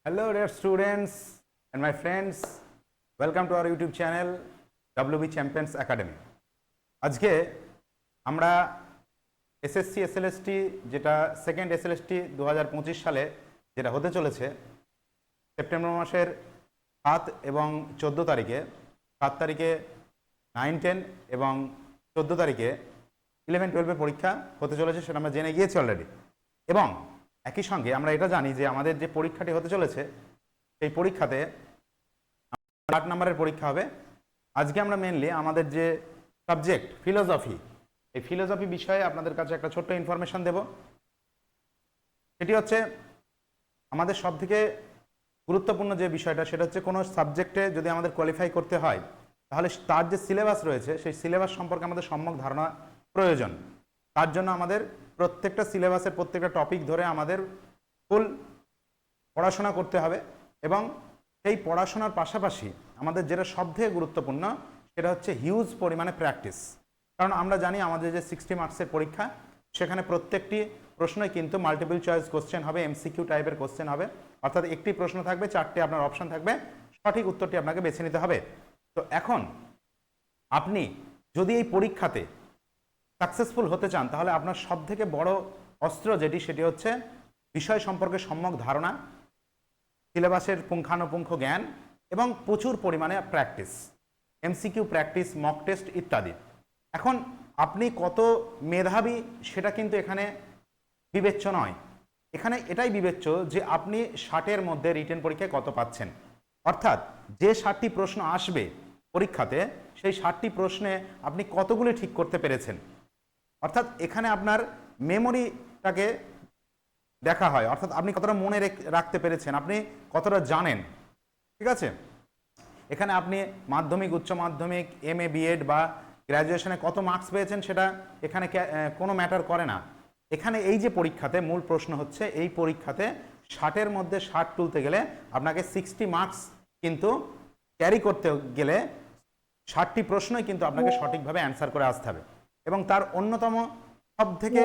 Hello dear students and my friends, welcome to our YouTube channel WB Champions Academy. আজকে আমরা SSC SLST যেটা second SLST 2025 সালে যেটা হতে চলেছে সেপ্টেম্বর মাসের 7 এবং 14 তারিখে 7 তারিখে 9, 10 এবং 14 তারিখে 11, 12 পরীক্ষা হতে চলেছে সেটা আমরা জেনে গিয়েছি অলরেডি। এবং একই সঙ্গে আমরা এটা জানি যে আমাদের যে পরীক্ষাটি হতে চলেছে সেই পরীক্ষাতে 8 নম্বরের পরীক্ষা হবে। আজকে আমরা মেনলি আমাদের যে সাবজেক্ট ফিলোসফি, এই ফিলোসফি বিষয়ে আপনাদের কাছে একটা ছোট্ট ইনফরমেশন দেব। সেটি হচ্ছে আমাদের সবথেকে গুরুত্বপূর্ণ যে বিষয়টা সেটা হচ্ছে কোনো সাবজেক্টে যদি আমাদের কোয়ালিফাই করতে হয় তাহলে তার যে সিলেবাস রয়েছে সেই সিলেবাস সম্পর্কে আমাদের সম্যক ধারণা প্রয়োজন। তার জন্য আমাদের প্রত্যেকটা সিলেবাসের প্রত্যেকটা টপিক ধরে আমাদের ফুল পড়াশোনা করতে হবে এবং সেই পড়াশোনার পাশাপাশি আমাদের যেটা সবথেকে গুরুত্বপূর্ণ সেটা হচ্ছে হিউজ পরিমাণে প্র্যাকটিস। কারণ আমরা জানি আমাদের যে 60 মার্কসের পরীক্ষা সেখানে প্রত্যেকটি প্রশ্নই কিন্তু মাল্টিপল চয়েস কোশ্চেন হবে, এমসিকিউ টাইপের কোশ্চেন হবে, অর্থাৎ একটি প্রশ্ন থাকবে, 4টে আপনার অপশন থাকবে, সঠিক উত্তরটি আপনাকে বেছে নিতে হবে। তো এখন আপনি যদি এই পরীক্ষাতে সাকসেসফুল হতে চান তাহলে আপনার সবথেকে বড় অস্ত্র যেটি সেটি হচ্ছে বিষয় সম্পর্কে সম্যক ধারণা, সিলেবাসের পুঙ্খানুপুঙ্খ জ্ঞান এবং প্রচুর পরিমাণে practice, MCQ practice, mock test ইত্যাদি। এখন আপনি কত মেধাবী সেটা কিন্তু এখানে বিবেচ্য নয়, এখানে এটাই বিবেচ্য যে আপনি 60-এর মধ্যে রিটেন পরীক্ষায় কত পাচ্ছেন। অর্থাৎ যে 60টি প্রশ্ন আসবে পরীক্ষাতে সেই 60টি প্রশ্নে আপনি কতগুলি ঠিক করতে পেরেছেন। অর্থাৎ এখানে আপনার মেমোরিটাকে দেখা হয়, অর্থাৎ আপনি কতটা মনে রাখতে পেরেছেন, আপনি কতটা জানেন। ঠিক আছে, এখানে আপনি মাধ্যমিক, উচ্চ মাধ্যমিক, এমএ, বিএড বা গ্র্যাজুয়েশনে কত মার্কস পেয়েছেন সেটা এখানে কোনো ম্যাটার করে না। এখানে এই যে পরীক্ষাতে মূল প্রশ্ন হচ্ছে এই পরীক্ষাতে 60-এর মধ্যে 60 তুলতে গেলে আপনাকে 60 মার্কস কিন্তু ক্যারি করতে গেলে 60টি প্রশ্নই কিন্তু আপনাকে সঠিকভাবে অ্যান্সার করে আসতে হবে। এবং তার অন্যতম সবথেকে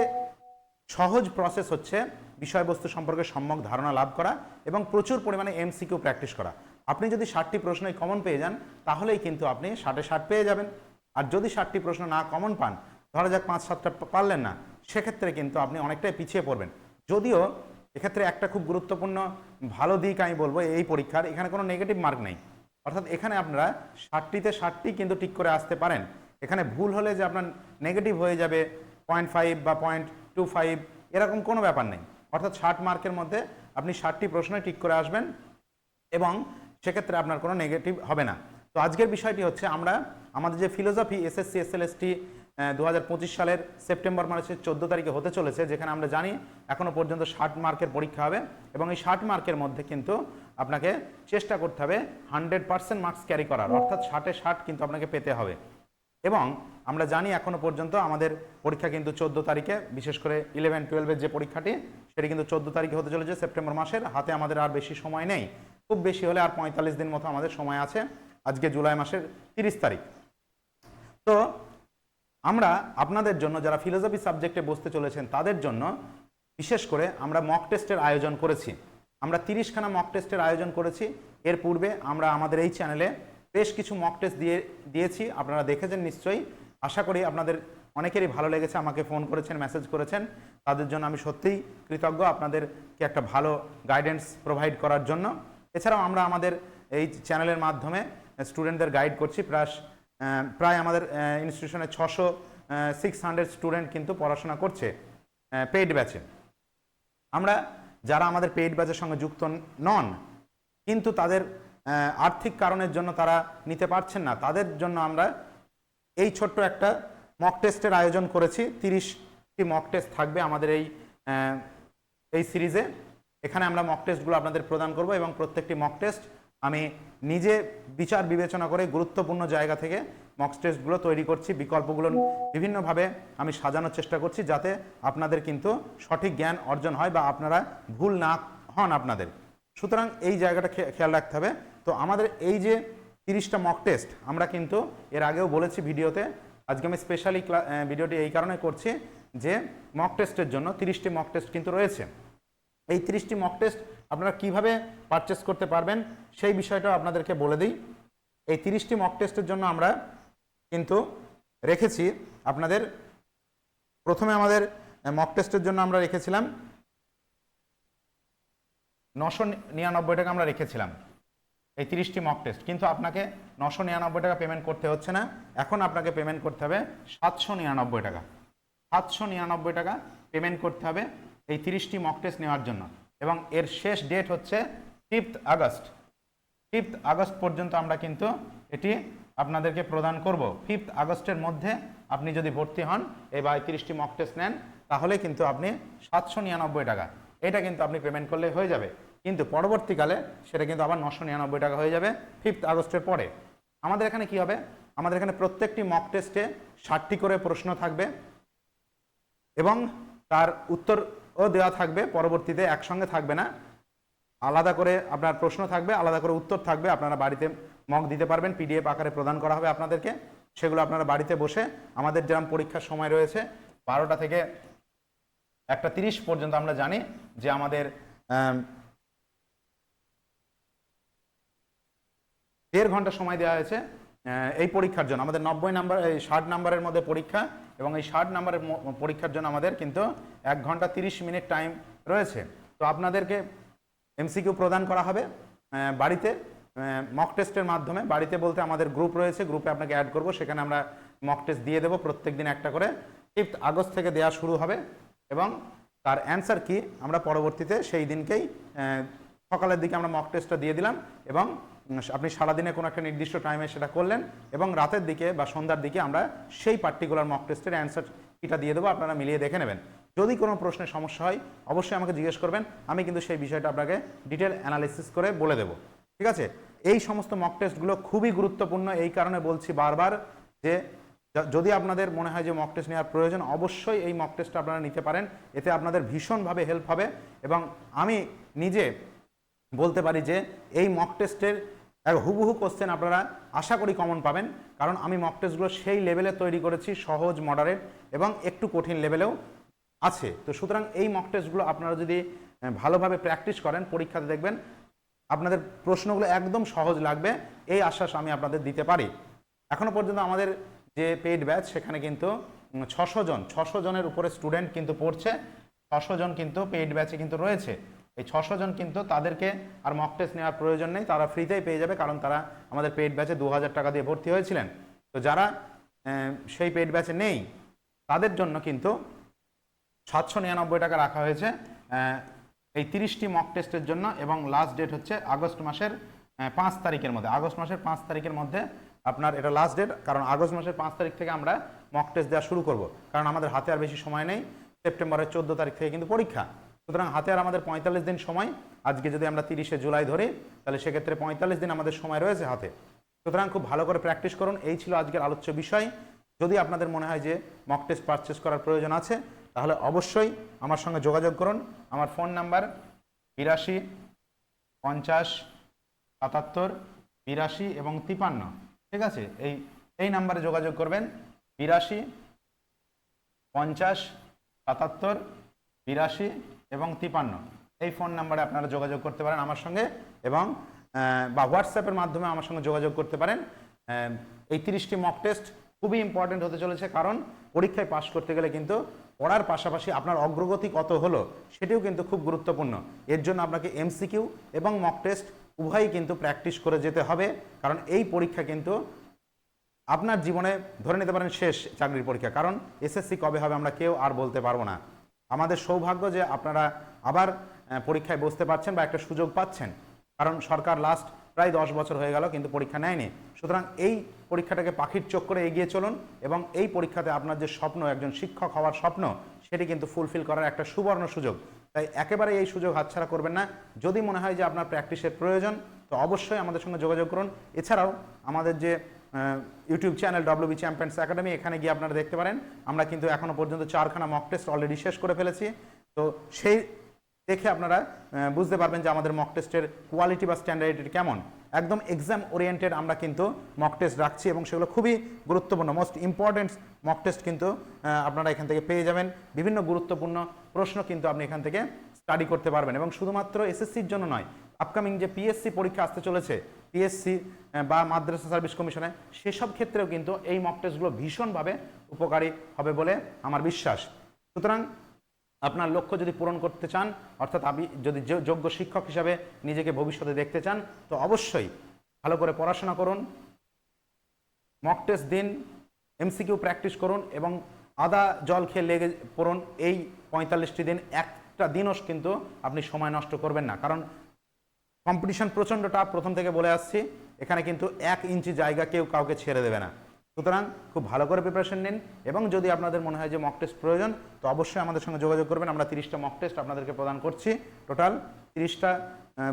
সহজ প্রসেস হচ্ছে বিষয়বস্তু সম্পর্কে সম্যক ধারণা লাভ করা এবং প্রচুর পরিমাণে এমসিকিউ প্র্যাকটিস করা। আপনি যদি 60টি প্রশ্নই কমন পেয়ে যান তাহলেই কিন্তু আপনি 60-এ 60 পেয়ে যাবেন। আর যদি 60টি প্রশ্ন না কমন পান, ধরা যাক 5-7টা পারলেন না, সেক্ষেত্রে কিন্তু আপনি অনেকটাই পিছিয়ে পড়বেন। যদিও এক্ষেত্রে একটা খুব গুরুত্বপূর্ণ ভালো দিক আমি বলবো এই পরীক্ষার, এখানে কোনো নেগেটিভ মার্ক নেই। অর্থাৎ এখানে আপনারা 60টিতে 60টি কিন্তু ঠিক করে আসতে পারেন। এখানে ভুল হলে যে আপনার নেগেটিভ হয়ে যাবে 0.5 বা 0.25 এরকম কোনো ব্যাপার নেই। অর্থাৎ 60 মার্কের মধ্যে আপনি 60টি প্রশ্নই ঠিক করে আসবেন এবং সেক্ষেত্রে আপনার কোনো নেগেটিভ হবে না। তো আজকের বিষয়টি হচ্ছে আমরা আমাদের যে ফিলোসফি এসএসসি এসএলএসটি 2025 সালের সেপ্টেম্বর মাসের 14 তারিখে হতে চলেছে, যেখানে আমরা জানি এখনও পর্যন্ত 60 মার্কের পরীক্ষা হবে এবং এই 60 মার্কের মধ্যে কিন্তু আপনাকে চেষ্টা করতে হবে 100% মার্কস ক্যারি করার, অর্থাৎ 60-এ 60 কিন্তু আপনাকে পেতে হবে। এবং আমরা জানি এখনও পর্যন্ত আমাদের পরীক্ষা কিন্তু 14 তারিখে, বিশেষ করে 11, 12-এর যে পরীক্ষাটি সেটি কিন্তু 14 তারিখে হতে চলেছে সেপ্টেম্বর মাসের। হাতে আমাদের আর বেশি সময় নেই, খুব বেশি হলে আর 45 দিন মতো আমাদের সময় আছে। আজকে জুলাই মাসের 30 তারিখ। তো আমরা আপনাদের জন্য যারা ফিলোসফি সাবজেক্টে বসতে চলেছেন তাদের জন্য বিশেষ করে আমরা মক টেস্টের আয়োজন করেছি। আমরা 30খানা মক টেস্টের আয়োজন করেছি। এর পূর্বে আমরা আমাদের এই চ্যানেলে বেশ কিছু মক টেস্ট দিয়েছি, আপনারা দেখেছেন নিশ্চয়ই। আশা করি আপনাদের অনেকেরই ভালো লেগেছে, আমাকে ফোন করেছেন, মেসেজ করেছেন, তাদের জন্য আমি সত্যিই কৃতজ্ঞ আপনাদেরকে একটা ভালো গাইডেন্স প্রোভাইড করার জন্য। এছাড়াও আমরা আমাদের এই চ্যানেলের মাধ্যমে স্টুডেন্টদের গাইড করছি। প্রায় আমাদের ইনস্টিটিউশনে 600 স্টুডেন্ট কিন্তু পড়াশোনা করছে পেইড ব্যাচে। আমরা যারা আমাদের পেইড ব্যাচের সঙ্গে যুক্ত নন কিন্তু তাদের আর্থিক কারণের জন্য তারা নিতে পারছেন না, তাদের জন্য আমরা এই ছোট্ট একটা মক টেস্টের আয়োজন করেছি। 30টি মক টেস্ট থাকবে আমাদের এই সিরিজে। এখানে আমরা মক টেস্টগুলো আপনাদের প্রদান করব এবং প্রত্যেকটি মক টেস্ট আমি নিজে বিচার বিবেচনা করে গুরুত্বপূর্ণ জায়গা থেকে মক টেস্টগুলো তৈরি করছি। বিকল্পগুলো বিভিন্নভাবে আমি সাজানোর চেষ্টা করছি যাতে আপনাদের কিন্তু সঠিক জ্ঞান অর্জন হয় বা আপনারা ভুল না হন আপনাদের। সুতরাং এই জায়গাটা খেয়াল রাখতে হবে। তো আমাদের এই যে 30টা মক টেস্ট আমরা কিন্তু এর আগেও বলেছি ভিডিওতে, আজকে আমি স্পেশালি ভিডিওটি এই কারণে করছি যে মক টেস্টের জন্য 30টি মক টেস্ট কিন্তু রয়েছে। এই 30টি মক টেস্ট আপনারা কিভাবে পারচেস করতে পারবেন সেই বিষয়টাও আপনাদেরকে বলে দিই। এই 30টি মক টেস্টের জন্য আমরা কিন্তু রেখেছি আপনাদের, প্রথমে আমাদের মক টেস্টের জন্য আমরা রেখেছিলাম 999 টাকা আমরা রেখেছিলাম এই 30টি মক টেস্ট, কিন্তু আপনাকে 999 টাকা পেমেন্ট করতে হচ্ছে না, এখন আপনাকে পেমেন্ট করতে হবে 799 টাকা। 799 টাকা পেমেন্ট করতে হবে এই 30টি মক টেস্ট নেওয়ার জন্য, এবং এর শেষ ডেট হচ্ছে 5th আগস্ট। 5th আগস্ট পর্যন্ত আমরা কিন্তু এটি আপনাদেরকে প্রদান করব। 5th আগস্টের মধ্যে আপনি যদি ভর্তি হন এই বা 30টি মক টেস্ট নেন, তাহলে কিন্তু আপনি 799 টাকা এটা কিন্তু আপনি পেমেন্ট করলে হয়ে যাবে, কিন্তু পরবর্তীকালে সেটা কিন্তু আবার 999 টাকা হয়ে যাবে 5th আগস্টের পরে। আমাদের এখানে কি হবে, আমাদের এখানে প্রত্যেকটি মক টেস্টে 60টি করে প্রশ্ন থাকবে এবং তার উত্তরও দেওয়া থাকবে, পরবর্তীতে একসঙ্গে থাকবে না, আলাদা করে আপনার প্রশ্ন থাকবে, আলাদা করে উত্তর থাকবে। আপনারা বাড়িতে মক দিতে পারবেন, পিডিএফ আকারে প্রদান করা হবে আপনাদেরকে, সেগুলো আপনারা বাড়িতে বসে, আমাদের যেরকম পরীক্ষার সময় রয়েছে 12টা থেকে 1:30 পর্যন্ত, আমরা জানি যে আমাদের 1.5 ঘন্টা সময় দেওয়া হয়েছে এই পরীক্ষার জন্য। আমাদের 90 নাম্বার, এই 60 নাম্বারের মধ্যে পরীক্ষা, এবং এই 60 নাম্বারের পরীক্ষার জন্য আমাদের কিন্তু 1 ঘন্টা 30 মিনিট টাইম রয়েছে। তো আপনাদেরকে এমসিকিউ প্রদান করা হবে বাড়িতে মক টেস্টের মাধ্যমে। বাড়িতে বলতে আমাদের গ্রুপ রয়েছে, গ্রুপে আপনাকে অ্যাড করব, সেখানে আমরা মক টেস্ট দিয়ে দেবো প্রত্যেক দিন একটা করে। 5th আগস্ট থেকে দেওয়া শুরু হবে, এবং তার অ্যান্সার কি আমরা পরবর্তীতে সেই দিনকেই সকালের দিকে আমরা মক টেস্টটা দিয়ে দিলাম, এবং আপনি সারাদিনে কোনো একটা নির্দিষ্ট টাইমে সেটা করলেন, এবং রাতের দিকে বা সন্ধ্যার দিকে আমরা সেই পার্টিকুলার মক টেস্টের অ্যান্সার কিটা দিয়ে দেবো, আপনারা মিলিয়ে দেখে নেবেন। যদি কোনো প্রশ্নের সমস্যা হয় অবশ্যই আমাকে জিজ্ঞেস করবেন, আমি কিন্তু সেই বিষয়টা আপনাকে ডিটেল অ্যানালিসিস করে বলে দেবো, ঠিক আছে। এই সমস্ত মক টেস্টগুলো খুবই গুরুত্বপূর্ণ, এই কারণে বলছি বারবার যে যদি আপনাদের মনে হয় যে মক টেস্ট নেওয়ার প্রয়োজন, অবশ্যই এই মক টেস্টটা আপনারা নিতে পারেন, এতে আপনাদের ভীষণভাবে হেল্প হবে। এবং আমি নিজে বলতে পারি যে এই মক টেস্টের হুবহু কোশ্চেন আপনারা আশা করি কমন পাবেন, কারণ আমি মক টেস্টগুলো সেই লেভেলে তৈরি করেছি, সহজ, মডারেট এবং একটু কঠিন লেভেলেও আছে। তো সুতরাং এই মক টেস্টগুলো আপনারা যদি ভালোভাবে প্র্যাকটিস করেন, পরীক্ষাতে দেখবেন আপনাদের প্রশ্নগুলো একদম সহজ লাগবে, এই আশ্বাস আমি আপনাদের দিতে পারি। এখনো পর্যন্ত আমাদের যে পেইড ব্যাচ, সেখানে কিন্তু 600 জনের উপরে স্টুডেন্ট কিন্তু পড়ছে, 600 জন কিন্তু পেইড ব্যাচে কিন্তু রয়েছে। এই 600 জন কিন্তু তাদেরকে আর মক টেস্ট নেওয়ার প্রয়োজন নেই, তারা ফ্রিতেই পেয়ে যাবে, কারণ তারা আমাদের পেইড ব্যাচে 2000 টাকা দিয়ে ভর্তি হয়েছিলেন। তো যারা সেই পেইড ব্যাচে নেই তাদের জন্য কিন্তু 799 টাকা রাখা হয়েছে এই 30টি মক টেস্টের জন্য, এবং লাস্ট ডেট হচ্ছে আগস্ট মাসের 5 তারিখের মধ্যে। আগস্ট মাসের 5 তারিখের মধ্যে আপনার এটা লাস্ট ডেট, কারণ আগস্ট মাসের 5 তারিখ থেকে আমরা মক টেস্ট দেওয়া শুরু করব, কারণ আমাদের হাতে আর বেশি সময় নেই, সেপ্টেম্বরের 14 তারিখ থেকে কিন্তু পরীক্ষা। সুতরাং হাতে আর আমাদের 45 দিন সময়, আজকে যদি আমরা 30শে জুলাই ধরি তাহলে সেক্ষেত্রে 45 দিন আমাদের সময় রয়েছে হাতে। সুতরাং খুব ভালো করে প্র্যাকটিস করুন, এই ছিল আজকের আলোচ্য বিষয়। যদি আপনাদের মনে হয় যে মক টেস্ট পারচেস করার প্রয়োজন আছে, তাহলে অবশ্যই আমার সঙ্গে যোগাযোগ করুন। আমার ফোন নাম্বার 82 50 77 82 এবং 53, ঠিক আছে। এই নাম্বারে যোগাযোগ করবেন, 82 50 77 82 এবং 53, এই ফোন নাম্বারে আপনারা যোগাযোগ করতে পারেন আমার সঙ্গে, এবং বা হোয়াটসঅ্যাপের মাধ্যমে আমার সঙ্গে যোগাযোগ করতে পারেন। এই 30টি মক টেস্ট খুবই ইম্পর্টেন্ট হতে চলেছে, কারণ পরীক্ষায় পাশ করতে গেলে কিন্তু পড়ার পাশাপাশি আপনার অগ্রগতি কত হলো সেটিও কিন্তু খুব গুরুত্বপূর্ণ। এর জন্য আপনাকে এমসিকিউ এবং মক টেস্ট উভয়ই কিন্তু প্র্যাকটিস করে যেতে হবে, কারণ এই পরীক্ষা কিন্তু আপনার জীবনে ধরে নিতে পারেন শেষ চাকরির পরীক্ষা, কারণ এসএসসি কবে হবে আমরা কেউ আর বলতে পারবো না। আমাদের সৌভাগ্য যে আপনারা আবার পরীক্ষায় বসতে পারছেন বা একটা সুযোগ পাচ্ছেন, কারণ সরকার লাস্ট প্রায় 10 বছর হয়ে গেল কিন্তু পরীক্ষা নেয়নি। সুতরাং এই পরীক্ষাটাকে পাখির চোখ করে এগিয়ে চলুন, এবং এই পরীক্ষাতে আপনার যে স্বপ্ন, একজন শিক্ষক হওয়ার স্বপ্ন, সেটি কিন্তু ফুলফিল করার একটা সুবর্ণ সুযোগ। তাই একেবারে এই সুযোগ হাতছাড়া করবেন না। যদি মনে হয় যে আপনার প্র্যাকটিসের প্রয়োজন, তো অবশ্যই আমাদের সঙ্গে যোগাযোগ করুন। এছাড়াও আমাদের যে YouTube channel WB champions academy, এখানে গিয়ে আপনারা দেখতে পারেন আমরা কিন্তু এখনও পর্যন্ত 4খানা মক টেস্ট অলরেডি শেষ করে ফেলেছি। তো সেই দেখে আপনারা বুঝতে পারবেন যে আমাদের মক টেস্টের কোয়ালিটি বা স্ট্যান্ডার্ড কেমন। একদম এক্সাম ওরিয়েন্টেড আমরা কিন্তু মক টেস্ট রাখছি, এবং সেগুলো খুবই গুরুত্বপূর্ণ, মোস্ট ইম্পর্টেন্ট মক টেস্ট কিন্তু আপনারা এখান থেকে পেয়ে যাবেন। বিভিন্ন গুরুত্বপূর্ণ প্রশ্ন কিন্তু আপনি এখান থেকে স্টাডি করতে পারবেন। এবং শুধুমাত্র এসএসসির জন্য নয়, আপকামিং যে পিএসসি পরীক্ষা আসতে চলেছে, পিএসসি বা মাদ্রাসা সার্ভিস কমিশনে, সেসব ক্ষেত্রেও কিন্তু এই মক টেস্টগুলো ভীষণভাবে উপকারী হবে বলে আমার বিশ্বাস। সুতরাং আপনার লক্ষ্য যদি পূরণ করতে চান, অর্থাৎ আপনি যদি যোগ্য শিক্ষক হিসাবে নিজেকে ভবিষ্যতে দেখতে চান, তো অবশ্যই ভালো করে পড়াশোনা করুন, মক টেস্ট দিন, এমসিকিউ প্র্যাকটিস করুন এবং আদা জল খেয়ে লেগে পড়ুন। এই 45টি দিন একটা দিনও কিন্তু আপনি সময় নষ্ট করবেন না, কারণ কম্পিটিশন প্রচণ্ড টাফ। প্রথম থেকে বলে আসছি, এখানে কিন্তু 1 ইঞ্চি জায়গা কেউ কাউকে ছেড়ে দেবে না। সুতরাং খুব ভালো করে প্রিপারেশন নিন এবং যদি আপনাদের মনে হয় যে মক টেস্ট প্রয়োজন, তো অবশ্যই আমাদের সঙ্গে যোগাযোগ করবেন। আমরা 30টা মক টেস্ট আপনাদেরকে প্রদান করছি। টোটাল 30টা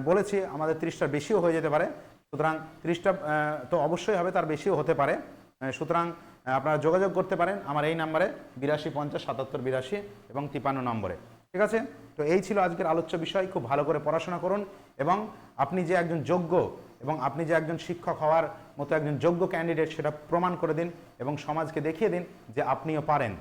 বলেছি, আমাদের 30টার বেশিও হয়ে যেতে পারে। সুতরাং 30টা তো অবশ্যই হবে, তার বেশিও হতে পারে। সুতরাং আপনারা যোগাযোগ করতে পারেন আমার এই নাম্বারে 82 50 77 82 এবং 53 নম্বরে। ঠিক আছে, তো এই ছিল আজকের আলোচ্য বিষয়। খুব ভালো করে পড়াশোনা করুন এবং আপনি যে একজন যোগ্য এবং আপনি যে একজন শিক্ষক হওয়ার মতো একজন যোগ্য ক্যান্ডিডেট, সেটা প্রমাণ করে দিন এবং সমাজকে দেখিয়ে দিন যে আপনিও পারেন।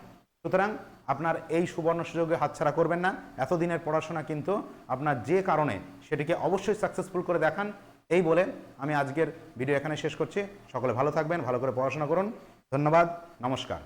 সুতরাং আপনার এই সুবর্ণ সুযোগে হাতছাড়া করবেন না। এতদিনের পড়াশোনা কিন্তু আপনার যে কারণে, সেটিকে অবশ্যই সাকসেসফুল করে দেখান। এই বলে আমি আজকের ভিডিও এখানে শেষ করছি। সকলে ভালো থাকবেন, ভালো করে পড়াশোনা করুন। ধন্যবাদ, নমস্কার।